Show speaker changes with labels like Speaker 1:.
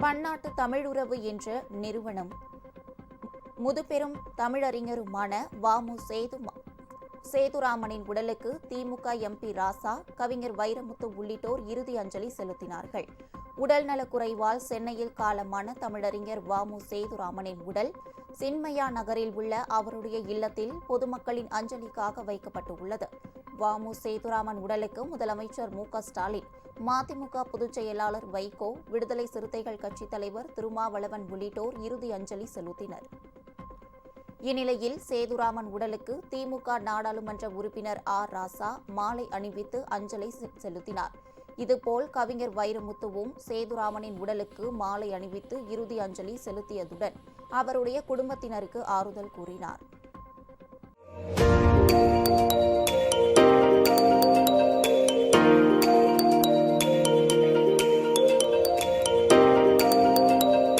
Speaker 1: பன்னாட்டு தமிழுறவு என்ற நிறுவனம் முதுபெரும் தமிழறிஞருமான வ.மு. சேதுராமனின் உடலுக்கு திமுக எம்பி ராசா, கவிஞர் வைரமுத்து உள்ளிட்டோர் இறுதி அஞ்சலி செலுத்தினார்கள். உடல்நலக்குறைவால் சென்னையில் காலமான தமிழறிஞர் வ.மு. சேதுராமனின் உடல் சின்மயா நகரில் உள்ள அவருடைய இல்லத்தில் பொதுமக்களின் அஞ்சலிக்காக வைக்கப்பட்டுள்ளது. வ.மு. சேதுராமன் உடலுக்கு முதலமைச்சர் மு.க.ஸ்டாலின், மதிமுக பொதுச் செயலாளர் வைகோ, விடுதலை சிறுத்தைகள் கட்சித் தலைவர் திருமாவளவன் உள்ளிட்டோர் இறுதி அஞ்சலி செலுத்தினர். இந்நிலையில் சேதுராமன் உடலுக்கு திமுக நாடாளுமன்ற உறுப்பினர் ஆர். ராசா மாலை அணிவித்து அஞ்சலி செலுத்தினார். இதுபோல் கவிஞர் வைரமுத்துவும் சேதுராமனின் உடலுக்கு மாலை அணிவித்து இறுதி அஞ்சலி செலுத்தியதுடன் அவருடைய குடும்பத்தினருக்கு ஆறுதல் கூறினார்.